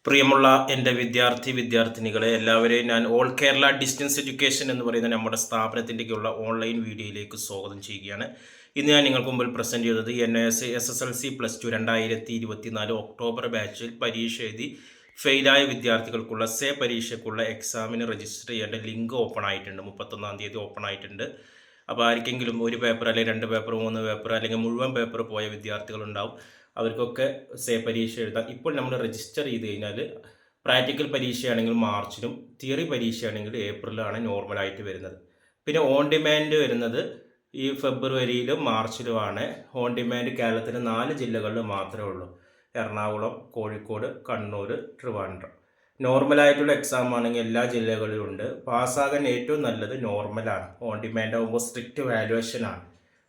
പ്രിയമുള്ള എൻ്റെ വിദ്യാർത്ഥിനികളെ എല്ലാവരെയും ഞാൻ ഓൾ കേരള ഡിസ്റ്റൻസ് എഡ്യൂക്കേഷൻ എന്ന് പറയുന്ന നമ്മുടെ സ്ഥാപനത്തിൻ്റെയൊക്കെയുള്ള ഓൺലൈൻ വീഡിയോയിലേക്ക് സ്വാഗതം ചെയ്യുകയാണ്. ഇന്ന് ഞാൻ നിങ്ങൾക്ക് മുമ്പിൽ പ്രസൻറ്റ് ചെയ്തത് SSLC +2 2024 ഒക്ടോബർ ബാച്ചിൽ പരീക്ഷ എഴുതി ഫെയിലായ വിദ്യാർത്ഥികൾക്കുള്ള പരീക്ഷയ്ക്കുള്ള എക്സാമിന് രജിസ്റ്റർ ചെയ്യേണ്ട ലിങ്ക് ഓപ്പൺ ആയിട്ടുണ്ട്. 31-ാം തീയതി ഓപ്പൺ ആയിട്ടുണ്ട്. അപ്പോൾ ആർക്കെങ്കിലും ഒരു പേപ്പർ അല്ലെങ്കിൽ 2 പേപ്പർ 3 പേപ്പർ അല്ലെങ്കിൽ മുഴുവൻ പേപ്പർ പോയ വിദ്യാർത്ഥികളുണ്ടാവും. അവർക്കൊക്കെ പരീക്ഷ എഴുതാം. ഇപ്പോൾ നമ്മൾ രജിസ്റ്റർ ചെയ്ത് കഴിഞ്ഞാൽ പ്രാക്ടിക്കൽ പരീക്ഷയാണെങ്കിൽ മാർച്ചിലും തിയറി പരീക്ഷയാണെങ്കിൽ ഏപ്രിലാണ് നോർമലായിട്ട് വരുന്നത്. പിന്നെ ഓൺ ഡിമാൻഡ് വരുന്നത് ഈ ഫെബ്രുവരിയിലും മാർച്ചിലുമാണ്. ഓൺ ഡിമാൻഡ് കേരളത്തിലെ 4 ജില്ലകളിൽ മാത്രമേ ഉള്ളൂ: എറണാകുളം, കോഴിക്കോട്, കണ്ണൂർ, ട്രിവാൻഡ്രം. നോർമലായിട്ടുള്ള എക്സാം ആണെങ്കിൽ എല്ലാ ജില്ലകളിലും ഉണ്ട്. പാസ്സാകാൻ ഏറ്റവും നല്ലത് നോർമലാണ്. ഓൺ ഡിമാൻഡ് ആകുമ്പോൾ സ്ട്രിക്റ്റ് വാല്യുവേഷനാണ്.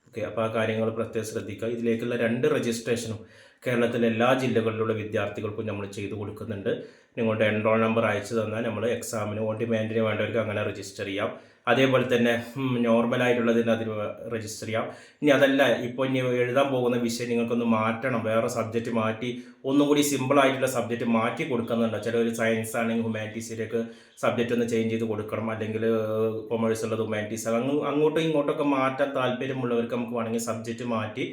ഓക്കെ, അപ്പോൾ ആ കാര്യങ്ങൾ പ്രത്യേകം ശ്രദ്ധിക്കുക. ഇതിലേക്കുള്ള 2 രജിസ്ട്രേഷനും കേരളത്തിലെ എല്ലാ ജില്ലകളിലുള്ള വിദ്യാർത്ഥികൾക്കും നമ്മൾ ചെയ്തു കൊടുക്കുന്നുണ്ട്. നിങ്ങളുടെ എൻറോൾ നമ്പർ അയച്ചു തന്നാൽ നമ്മൾ എക്സാമിന് ഓൺ ഡിമാൻഡിന് വേണ്ടവർക്ക് അങ്ങനെ രജിസ്റ്റർ ചെയ്യാം. അതേപോലെ തന്നെ നോർമലായിട്ടുള്ളതിന് അതിന് രജിസ്റ്റർ ചെയ്യാം. ഇനി അതല്ല, ഇപ്പോൾ ഇനി എഴുതാൻ പോകുന്ന വിഷയം നിങ്ങൾക്കൊന്ന് മാറ്റണം, വേറെ സബ്ജക്റ്റ് മാറ്റി ഒന്നുകൂടി സിമ്പിളായിട്ടുള്ള സബ്ജക്റ്റ് മാറ്റി കൊടുക്കുന്നുണ്ട്. ചിലർ സയൻസ് ആണെങ്കിൽ ഹ്യൂമാനിറ്റീസിലേക്ക് സബ്ജക്റ്റ് ഒന്ന് ചേഞ്ച് ചെയ്ത് കൊടുക്കണം, അല്ലെങ്കിൽ കൊമേഴ്സ് ഉള്ളത് ഹ്യൂമാനിറ്റീസ്, അങ്ങോട്ടും ഇങ്ങോട്ടൊക്കെ മാറ്റാൻ താല്പര്യമുള്ളവർക്ക് നമുക്ക് വേണമെങ്കിൽ സബ്ജക്റ്റ് മാറ്റി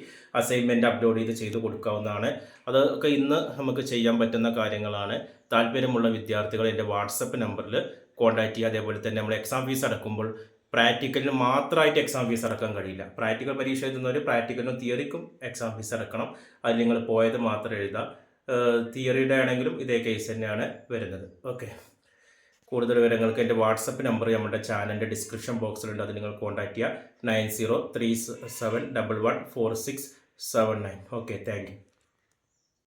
അസൈൻമെൻറ്റ് അപ്ലോഡ് ചെയ്ത് കൊടുക്കാവുന്നതാണ്. അതൊക്കെ ഇന്ന് നമുക്ക് ചെയ്യാൻ പറ്റുന്ന കാര്യങ്ങളാണ്. താല്പര്യമുള്ള വിദ്യാർത്ഥികൾ എൻ്റെ വാട്സപ്പ് നമ്പറിൽ കോൺടാക്റ്റ് ചെയ്യുക. അതേപോലെ തന്നെ നമ്മൾ എക്സാം ഫീസ് അടക്കുമ്പോൾ പ്രാക്ടിക്കലിന് മാത്രമായിട്ട് എക്സാം ഫീസ് അടക്കാൻ കഴിയില്ല. പ്രാക്ടിക്കൽ പരീക്ഷ എഴുതുന്നവർ പ്രാക്ടിക്കലിനും തിയറിക്കും എക്സാം ഫീസ് അടക്കണം. അതിൽ നിങ്ങൾ പോയത് മാത്രം എഴുതാം. തിയറിയുടെ ആണെങ്കിലും ഇതേ കേസ് തന്നെയാണ് വരുന്നത്. ഓക്കെ, കൂടുതൽ വിവരങ്ങൾക്ക് എൻ്റെ വാട്സപ്പ് നമ്പർ നമ്മുടെ ചാനലിൻ്റെ ഡിസ്ക്രിപ്ഷൻ ബോക്സിലുണ്ട്. അത് നിങ്ങൾ കോൺടാക്റ്റ് ചെയ്യുക. 9037114679. Okay, thank you.